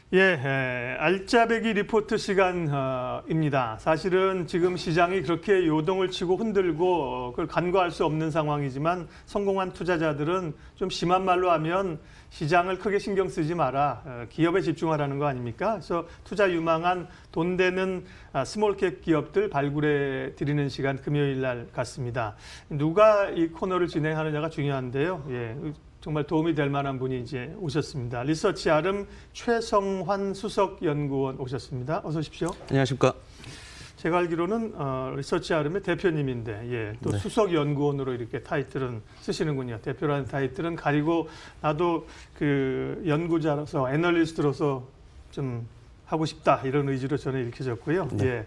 알짜배기 리포트 시간입니다. 사실은 지금 시장이 그렇게 요동을 치고 흔들고 그걸 간과할 수 없는 상황이지만 성공한 투자자들은 좀 심한 말로 하면 시장을 크게 신경 쓰지 마라. 기업에 집중하라는 거 아닙니까? 그래서 투자 유망한 돈 되는 스몰캡 기업들 발굴해 드리는 시간 금요일 날 같습니다. 누가 이 코너를 진행하느냐가 중요한데요. 정말 도움이 될 만한 분이 이제 오셨습니다. 리서치 아름 최성환 수석연구원 오셨습니다. 어서 오십시오. 안녕하십니까. 제가 알기로는 리서치 아름의 대표님인데 또 네. 수석연구원으로 이렇게 타이틀은 쓰시는군요. 대표라는 타이틀은 가리고 나도 그 연구자로서 애널리스트로서 좀 하고 싶다 이런 의지로 저는 이렇게 적고요. 네.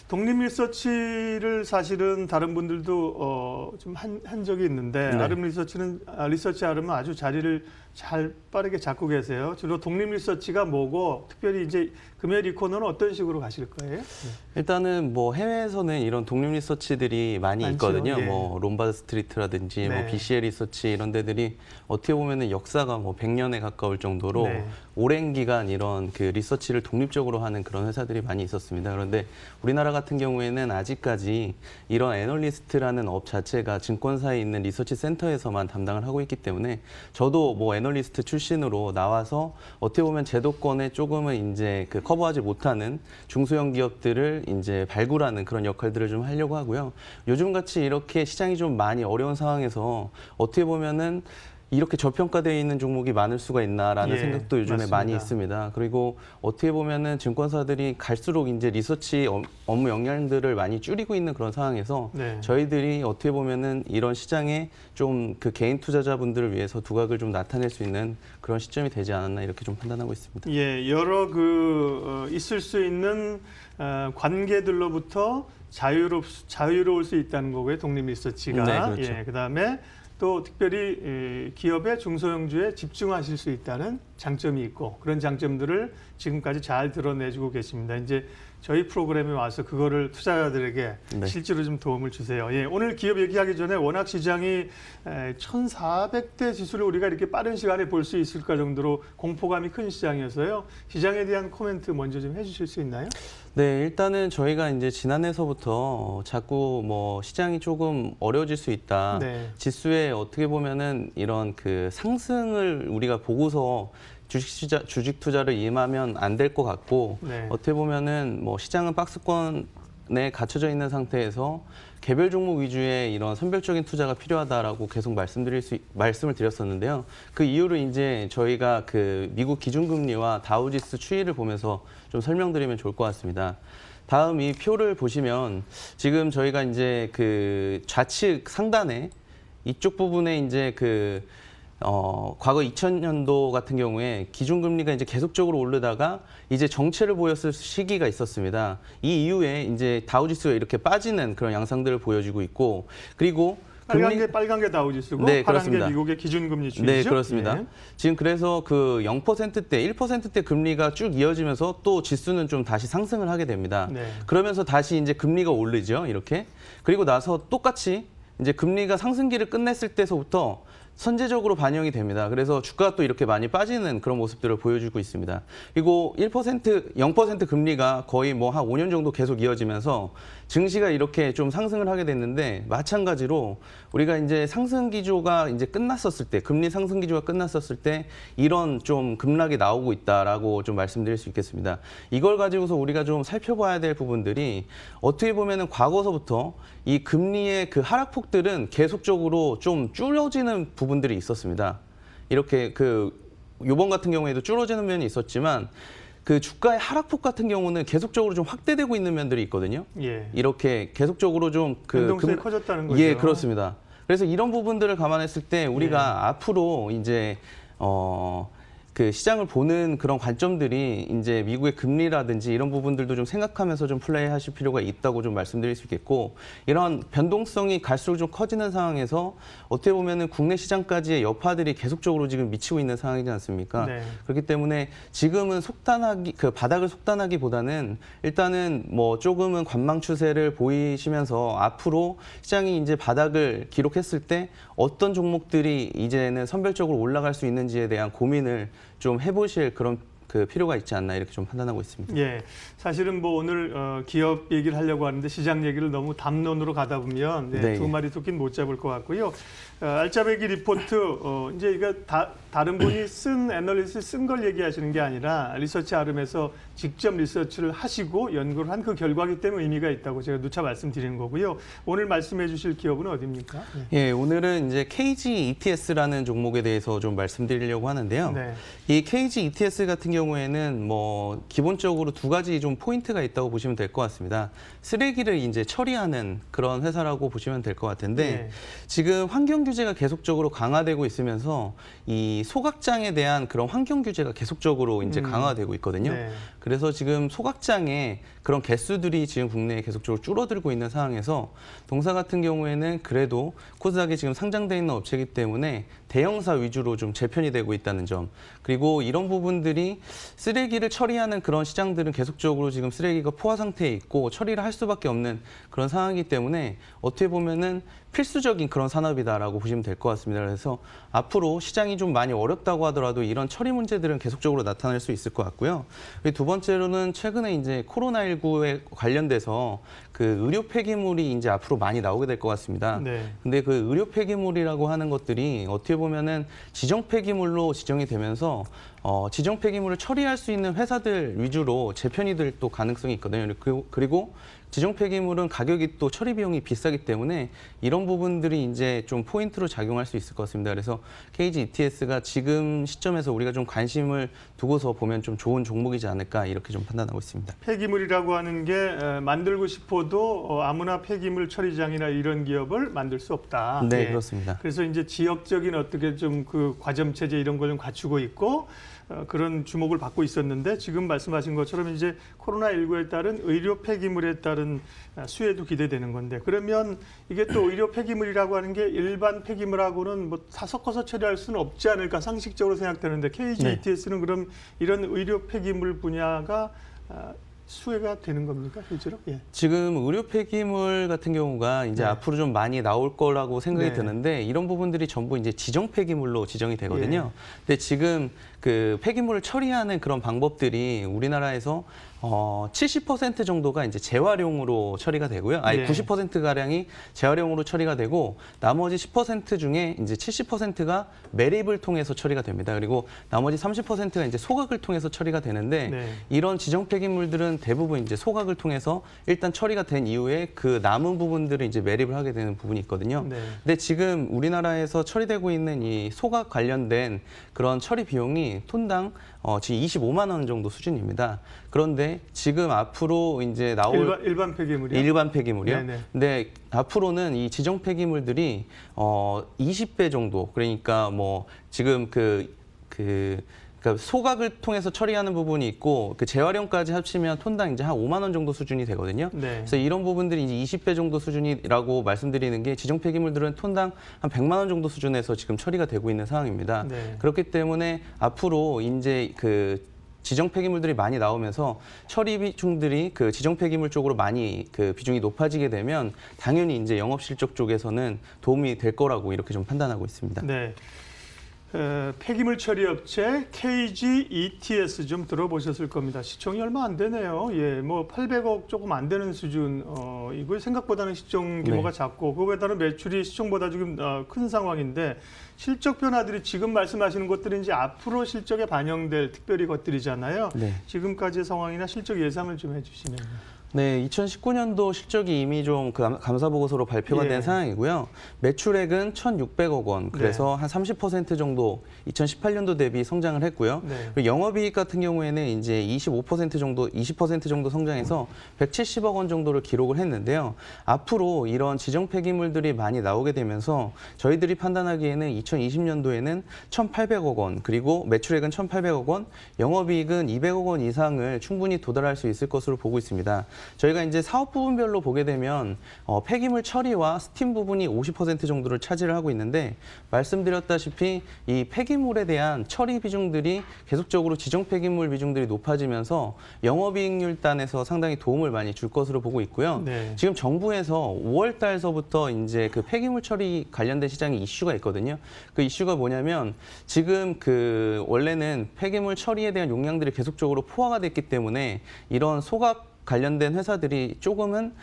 독립 리서치를 사실은 다른 분들도 좀 한 적이 있는데 네. 아름 리서치 아름은 아주 자리를 잘 빠르게 잡고 계세요. 주로 독립 리서치가 뭐고 특별히 이제 금요일 이 코너는 어떤 식으로 가실 거예요? 일단은 뭐 해외에서는 이런 독립 리서치들이 많이 많죠. 있거든요. 예. 뭐 롬바드 스트리트라든지 네. 뭐 BCL 리서치 이런 데들이 어떻게 보면은 역사가 뭐 100년에 가까울 정도로 네. 오랜 기간 이런 그 리서치를 독립적으로 하는 그런 회사들이 많이 있었습니다. 그런데 우리나라 같은 경우에는 아직까지 이런 애널리스트라는 업 자체가 증권사에 있는 리서치 센터에서만 담당을 하고 있기 때문에 저도 뭐 애널리스트 출신으로 나와서 어떻게 보면 제도권에 조금은 이제 그 커버하지 못하는 중소형 기업들을 이제 발굴하는 그런 역할들을 좀 하려고 하고요. 요즘 같이 이렇게 시장이 좀 많이 어려운 상황에서 어떻게 보면은 이렇게 저평가되어 있는 종목이 많을 수가 있나라는 생각도 요즘에 맞습니다. 많이 있습니다. 그리고 어떻게 보면은 증권사들이 갈수록 이제 리서치 업무 역량들을 많이 줄이고 있는 그런 상황에서 저희들이 어떻게 보면은 이런 시장에 좀 그 개인 투자자분들을 위해서 두각을 좀 나타낼 수 있는 그런 시점이 되지 않았나 이렇게 좀 판단하고 있습니다. 여러 있을 수 있는 관계들로부터 자유로울 수 있다는 거고요. 독립 리서치가. 네, 그렇죠. 그다음에 또 특별히 기업의 중소형주에 집중하실 수 있다는 장점이 있고 그런 장점들을 지금까지 잘 드러내주고 계십니다. 이제 저희 프로그램에 와서 그거를 투자자들에게 실제로 좀 도움을 주세요. 오늘 기업 얘기하기 전에 워낙 시장이 1,400대 지수를 우리가 이렇게 빠른 시간에 볼 수 있을까 정도로 공포감이 큰 시장이어서요. 시장에 대한 코멘트 먼저 좀 해주실 수 있나요? 네, 일단은 저희가 이제 지난해서부터 자꾸 뭐 시장이 조금 어려워질 수 있다. 지수에 어떻게 보면은 이런 그 상승을 우리가 보고서 주식 투자를 임하면 안 될 것 같고 어떻게 보면은 뭐 시장은 박스권에 갇혀져 있는 상태에서 개별 종목 위주의 이런 선별적인 투자가 필요하다라고 계속 말씀을 드렸었는데요. 그 이유를 이제 저희가 그 미국 기준금리와 다우지수 추이를 보면서 좀 설명드리면 좋을 것 같습니다. 다음 이 표를 보시면 지금 저희가 이제 그 좌측 상단에 이쪽 부분에 이제 그 과거 2000년도 같은 경우에 기준금리가 이제 계속적으로 오르다가 이제 정체를 보였을 시기가 있었습니다. 이 이후에 이제 다우지수가 이렇게 빠지는 그런 양상들을 보여주고 있고 그리고 빨간 게 다우지수고 파란 게 미국의 기준금리 추이죠? 네, 그렇습니다. 지금 그래서 그 0%대, 1%대 금리가 쭉 이어지면서 또 지수는 좀 다시 상승을 하게 됩니다. 그러면서 다시 이제 금리가 오르죠, 이렇게. 그리고 나서 똑같이 이제 금리가 상승기를 끝냈을 때서부터 선제적으로 반영이 됩니다. 그래서 주가가 또 이렇게 많이 빠지는 그런 모습들을 보여주고 있습니다. 그리고 1%, 0% 금리가 거의 뭐 한 5년 정도 계속 이어지면서 증시가 이렇게 좀 상승을 하게 됐는데 마찬가지로 우리가 이제 상승 기조가 이제 끝났었을 때, 금리 상승 기조가 끝났었을 때 이런 좀 급락이 나오고 있다라고 좀 말씀드릴 수 있겠습니다. 이걸 가지고서 우리가 좀 살펴봐야 될 부분들이 어떻게 보면은 과거서부터 이 금리의 그 하락폭들은 계속적으로 좀 줄어지는 부분들이 있었습니다. 이렇게 요번 같은 경우에도 줄어지는 면이 있었지만 그 주가의 하락폭 같은 경우는 계속적으로 좀 확대되고 있는 면들이 있거든요. 이렇게 계속적으로 좀 변동성이 커졌다는 거죠. 예, 그렇습니다. 그래서 이런 부분들을 감안했을 때 우리가 앞으로 이제 그 시장을 보는 그런 관점들이 이제 미국의 금리라든지 이런 부분들도 좀 생각하면서 좀 플레이하실 필요가 있다고 좀 말씀드릴 수 있겠고 이런 변동성이 갈수록 좀 커지는 상황에서 어떻게 보면은 국내 시장까지의 여파들이 계속적으로 지금 미치고 있는 상황이지 않습니까? 그렇기 때문에 지금은 그 바닥을 속단하기보다는 일단은 뭐 조금은 관망 추세를 보이시면서 앞으로 시장이 이제 바닥을 기록했을 때 어떤 종목들이 이제는 선별적으로 올라갈 수 있는지에 대한 고민을 좀 해보실 그런 그 필요가 있지 않나 이렇게 좀 판단하고 있습니다. 예, 사실은 뭐 오늘 기업 얘기를 하려고 하는데 시장 얘기를 너무 담론으로 가다 보면 네. 두 마리 토끼는 못 잡을 것 같고요. 알짜배기 리포트 이제 이거 다른 분이 쓴 애널리스트 쓴 걸 얘기하시는 게 아니라 리서치 아름에서 직접 리서치를 하시고 연구를 한 그 결과이기 때문에 의미가 있다고 제가 누차 말씀드리는 거고요. 오늘 말씀해 주실 기업은 어디입니까? 예, 오늘은 이제 KG ETS라는 종목에 대해서 좀 말씀드리려고 하는데요. 네. 이 KG ETS 같은 경우에는 뭐 기본적으로 두 가지 좀 포인트가 있다고 보시면 될 것 같습니다. 쓰레기를 이제 처리하는 그런 회사라고 보시면 될 것 같은데 네. 지금 환경 규제가 계속적으로 강화되고 있으면서 이 소각장에 대한 그런 환경 규제가 계속적으로 이제 강화되고 있거든요. 네. 그래서 지금 소각장에 그런 개수들이 지금 국내에 계속적으로 줄어들고 있는 상황에서 동사 같은 경우에는 그래도 코스닥에 지금 상장돼 있는 업체이기 때문에 대형사 위주로 좀 재편이 되고 있다는 점. 그리고 이런 부분들이 쓰레기를 처리하는 그런 시장들은 계속적으로 지금 쓰레기가 포화 상태에 있고 처리를 할 수밖에 없는 그런 상황이기 때문에 어떻게 보면은 필수적인 그런 산업이다라고 보시면 될 것 같습니다. 그래서 앞으로 시장이 좀 많이 어렵다고 하더라도 이런 처리 문제들은 계속적으로 나타날 수 있을 것 같고요. 그리고 두 번째로는 최근에 이제 코로나19에 관련돼서 그 의료 폐기물이 이제 앞으로 많이 나오게 될 것 같습니다. 네. 근데 그 의료 폐기물이라고 하는 것들이 어떻게 보면은 지정 폐기물로 지정이 되면서 지정 폐기물을 처리할 수 있는 회사들 위주로 재편이 될 또 가능성이 있거든요. 그리고 지정 폐기물은 가격이 또 처리 비용이 비싸기 때문에 이런 부분들이 이제 좀 포인트로 작용할 수 있을 것 같습니다. 그래서 KG ETS가 지금 시점에서 우리가 좀 관심을 두고서 보면 좀 좋은 종목이지 않을까 이렇게 좀 판단하고 있습니다. 폐기물이라고 하는 게 만들고 싶어도 아무나 폐기물 처리장이나 이런 기업을 만들 수 없다. 네, 예. 그렇습니다. 그래서 이제 지역적인 어떻게 좀 그 과점 체제 이런 걸 좀 갖추고 있고 그런 주목을 받고 있었는데 지금 말씀하신 것처럼 이제 코로나19에 따른 의료 폐기물에 따른 수혜도 기대되는 건데 그러면 이게 또 의료 폐기물이라고 하는 게 일반 폐기물하고는 뭐 다 섞어서 처리할 수는 없지 않을까 상식적으로 생각되는데 KG 네. ETS는 그럼 이런 의료 폐기물 분야가 수혜가 되는 겁니까 실제로? 예. 지금 의료 폐기물 같은 경우가 이제 네. 앞으로 좀 많이 나올 거라고 생각이 네. 드는데 이런 부분들이 전부 이제 지정 폐기물로 지정이 되거든요. 예. 근데 지금 그 폐기물을 처리하는 그런 방법들이 우리나라에서 70% 정도가 이제 재활용으로 처리가 되고요. 아니 네. 90% 가량이 재활용으로 처리가 되고 나머지 10% 중에 이제 70%가 매립을 통해서 처리가 됩니다. 그리고 나머지 30%가 이제 소각을 통해서 처리가 되는데 네. 이런 지정 폐기물들은 대부분 이제 소각을 통해서 일단 처리가 된 이후에 그 남은 부분들을 이제 매립을 하게 되는 부분이 있거든요. 네. 근데 지금 우리나라에서 처리되고 있는 이 소각 관련된 그런 처리 비용이 톤당 지금 25만 원 정도 수준입니다. 그런데 지금 앞으로 이제 나올 일반 폐기물이요? 일반 폐기물이요. 네네. 근데 앞으로는 이 지정 폐기물들이 20배 정도 그러니까 뭐 지금 그러니까 소각을 통해서 처리하는 부분이 있고 그 재활용까지 합치면 톤당 이제 한 5만 원 정도 수준이 되거든요. 네. 그래서 이런 부분들이 이제 20배 정도 수준이라고 말씀드리는 게 지정 폐기물들은 톤당 한 100만 원 정도 수준에서 지금 처리가 되고 있는 상황입니다. 네. 그렇기 때문에 앞으로 이제 그 지정 폐기물들이 많이 나오면서 처리 비중들이 그 지정 폐기물 쪽으로 많이 그 비중이 높아지게 되면 당연히 이제 영업 실적 쪽에서는 도움이 될 거라고 이렇게 좀 판단하고 있습니다. 네. 폐기물 처리 업체 KG ETS 좀 들어보셨을 겁니다. 시총이 얼마 안 되네요. 예, 뭐 800억 조금 안 되는 수준. 이거 생각보다는 시총 규모가 네. 작고 그거에 따른 매출이 시총보다 지금 큰 상황인데 실적 변화들이 지금 말씀하시는 것들은 이제 앞으로 실적에 반영될 특별히 것들이잖아요. 네. 지금까지의 상황이나 실적 예상을 좀 해주시면. 네, 2019년도 실적이 이미 좀 그 감사 보고서로 발표가 예. 된 상황이고요. 매출액은 1,600억 원, 그래서 한 30% 정도 2018년도 대비 성장을 했고요. 네. 그리고 영업이익 같은 경우에는 이제 25% 정도, 20% 정도 성장해서 170억 원 정도를 기록을 했는데요. 앞으로 이런 지정 폐기물들이 많이 나오게 되면서 저희들이 판단하기에는 2020년도에는 1,800억 원, 그리고 매출액은 1,800억 원, 영업이익은 200억 원 이상을 충분히 도달할 수 있을 것으로 보고 있습니다. 저희가 이제 사업 부분별로 보게 되면 폐기물 처리와 스팀 부분이 50% 정도를 차지를 하고 있는데 말씀드렸다시피 이 폐기물에 대한 처리 비중들이 계속적으로 지정 폐기물 비중들이 높아지면서 영업이익률 단에서 상당히 도움을 많이 줄 것으로 보고 있고요. 네. 지금 정부에서 5월 달서부터 이제 그 폐기물 처리 관련된 시장에 이슈가 있거든요. 그 이슈가 뭐냐면 지금 그 원래는 폐기물 처리에 대한 용량들이 계속적으로 포화가 됐기 때문에 이런 소각 관련된 회사들이 조금은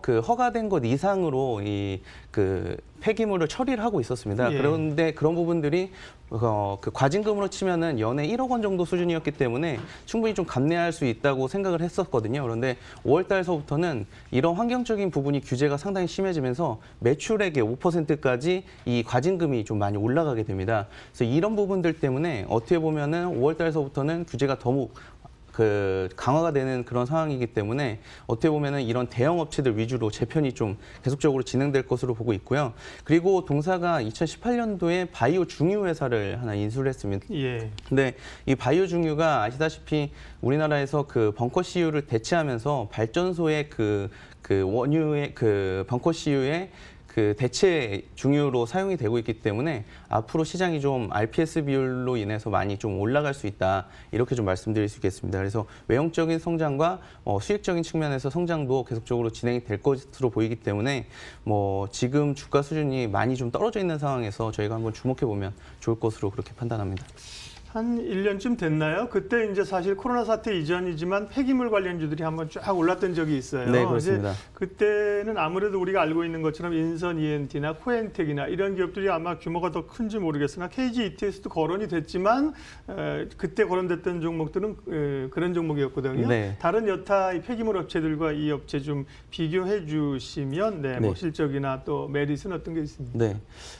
그 허가된 것 이상으로 이 그 폐기물을 처리를 하고 있었습니다. 예. 그런데 그런 부분들이 그 과징금으로 치면은 연에 1억 원 정도 수준이었기 때문에 충분히 좀 감내할 수 있다고 생각을 했었거든요. 그런데 5월 달서부터는 이런 환경적인 부분이 규제가 상당히 심해지면서 매출액의 5%까지 이 과징금이 좀 많이 올라가게 됩니다. 그래서 이런 부분들 때문에 어떻게 보면은 5월 달서부터는 규제가 더 강화가 되는 그런 상황이기 때문에 어떻게 보면은 이런 대형 업체들 위주로 재편이 좀 계속적으로 진행될 것으로 보고 있고요. 그리고 동사가 2018년도에 바이오 중유 회사를 하나 인수를 했습니다. 예. 근데 이 바이오 중유가 아시다시피 우리나라에서 그 벙커 CU를 대체하면서 발전소의 그 원유의 그 벙커 CU의 그 대체 중유로 사용이 되고 있기 때문에 앞으로 시장이 좀 RPS 비율로 인해서 많이 좀 올라갈 수 있다. 이렇게 좀 말씀드릴 수 있겠습니다. 그래서 외형적인 성장과 수익적인 측면에서 성장도 계속적으로 진행이 될 것으로 보이기 때문에 지금 주가 수준이 많이 좀 떨어져 있는 상황에서 저희가 한번 주목해 보면 좋을 것으로 그렇게 판단합니다. 한 1년쯤 됐나요? 그때 이제 사실 코로나 사태 이전이지만 폐기물 관련주들이 한번 쫙 올랐던 적이 있어요. 네, 그렇습니다. 그때는 아무래도 우리가 알고 있는 것처럼 인선 ENT나 코엔텍이나 이런 기업들이 아마 규모가 더 큰지 모르겠으나 KG ETS도 거론이 됐지만 그때 거론됐던 종목들은 그런 종목이었거든요. 네. 다른 여타 폐기물 업체들과 이 업체 좀 비교해 주시면 뭐 실적이나 또 메리트는 어떤 게 있습니까? 네.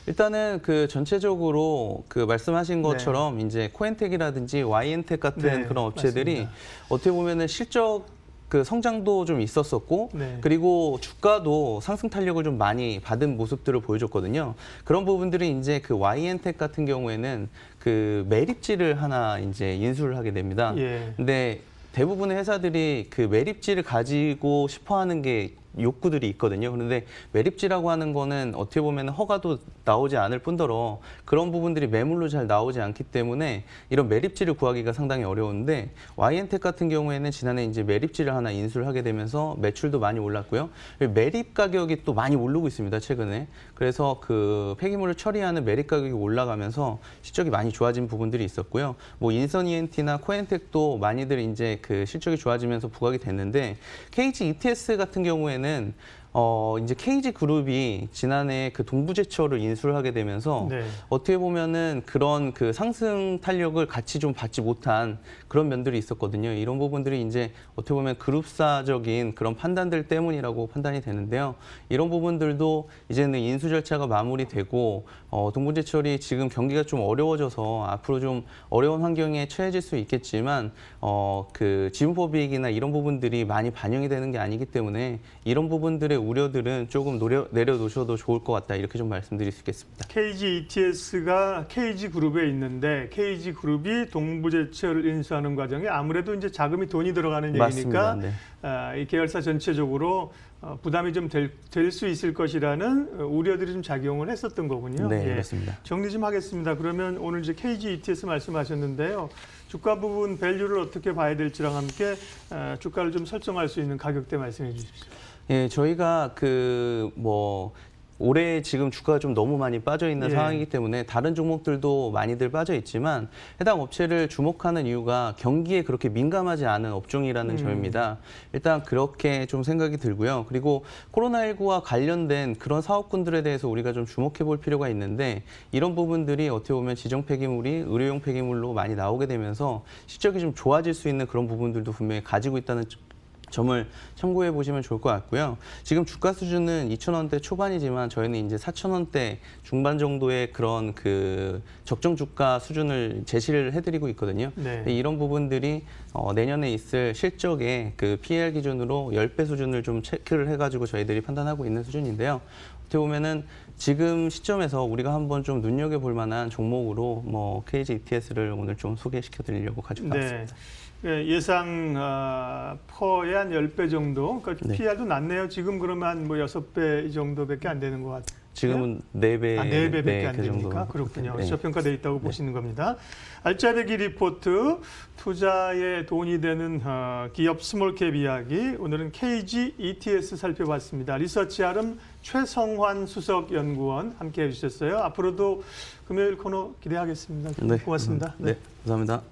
일단은 그 전체적으로 그 말씀하신 것처럼 이제 코엔텍이라든지 YN텍 같은 그런 업체들이 맞습니다. 어떻게 보면은 실적 그 성장도 좀 있었었고 그리고 주가도 상승 탄력을 좀 많이 받은 모습들을 보여줬거든요. 그런 부분들이 이제 그 YN텍 같은 경우에는 그 매립지를 하나 이제 인수를 하게 됩니다. 근데 대부분의 회사들이 그 매립지를 가지고 싶어 하는 게 욕구들이 있거든요. 그런데 매립지라고 하는 거는 어떻게 보면 허가도 나오지 않을 뿐더러 그런 부분들이 매물로 잘 나오지 않기 때문에 이런 매립지를 구하기가 상당히 어려운데 YN텍 같은 경우에는 지난해 이제 매립지를 하나 인수를 하게 되면서 매출도 많이 올랐고요. 매립 가격이 또 많이 오르고 있습니다. 최근에. 그래서 그 폐기물을 처리하는 매립 가격이 올라가면서 실적이 많이 좋아진 부분들이 있었고요. 인선 ENT나 코엔텍도 많이들 이제 그 실적이 좋아지면서 부각이 됐는데 KG ETS 같은 경우에는 이제 KG 그룹이 지난해 그 동부제철을 인수를 하게 되면서 어떻게 보면은 그런 그 상승 탄력을 같이 좀 받지 못한 그런 면들이 있었거든요. 이런 부분들이 이제 어떻게 보면 그룹사적인 그런 판단들 때문이라고 판단이 되는데요. 이런 부분들도 이제는 인수 절차가 마무리되고 동부제철이 지금 경기가 좀 어려워져서 앞으로 좀 어려운 환경에 처해질 수 있겠지만 그 지분법이익이나 이런 부분들이 많이 반영이 되는 게 아니기 때문에 이런 부분들의 우려들은 조금 내려놓으셔도 좋을 것 같다. 이렇게 좀 말씀드릴 수 있겠습니다. KG ETS가 KG그룹에 있는데 KG그룹이 동부제철을 인수하는 과정에 아무래도 이제 자금이 돈이 들어가는 얘기니까 이 계열사 전체적으로 부담이 좀 될 수 있을 것이라는 우려들이 좀 작용을 했었던 거군요. 네, 그렇습니다. 정리 좀 하겠습니다. 그러면 오늘 이제 KG ETS 말씀하셨는데요. 주가 부분 밸류를 어떻게 봐야 될지랑 함께 주가를 좀 설정할 수 있는 가격대 말씀해 주십시오. 예, 저희가 올해 지금 주가가 좀 너무 많이 빠져 있는 상황이기 때문에 다른 종목들도 많이들 빠져 있지만 해당 업체를 주목하는 이유가 경기에 그렇게 민감하지 않은 업종이라는 점입니다. 일단 그렇게 좀 생각이 들고요. 그리고 코로나19와 관련된 그런 사업군들에 대해서 우리가 좀 주목해 볼 필요가 있는데 이런 부분들이 어떻게 보면 지정 폐기물이 의료용 폐기물로 많이 나오게 되면서 실적이 좀 좋아질 수 있는 그런 부분들도 분명히 가지고 있다는 점을 참고해 보시면 좋을 것 같고요. 지금 주가 수준은 2,000원대 초반이지만 저희는 이제 4,000원대 중반 정도의 그런 그 적정 주가 수준을 제시를 해드리고 있거든요. 이런 부분들이 내년에 있을 실적의 그 PER 기준으로 10배 수준을 좀 체크를 해가지고 저희들이 판단하고 있는 수준인데요. 어떻게 보면은 지금 시점에서 우리가 한번 좀 눈여겨볼 만한 종목으로 뭐 KG ETS를 오늘 좀 소개시켜 드리려고 가지고 나왔습니다. 네. 예상 퍼의 한 10배 정도. 그러니까 네. PR도 낮네요. 지금 그러면 뭐 6배 이 정도밖에 안 되는 것 같아요. 지금은 4배, 4배밖에 안 그 정도. 됩니까? 그렇군요. 네. 저평가되어 있다고 보시는 겁니다. 알짜배기 리포트, 투자에 돈이 되는 기업 스몰캡 이야기. 오늘은 KG ETS 살펴봤습니다. 리서치 아름 최성환 수석연구원 함께해 주셨어요. 앞으로도 금요일 코너 기대하겠습니다. 네. 고맙습니다. 네, 감사합니다.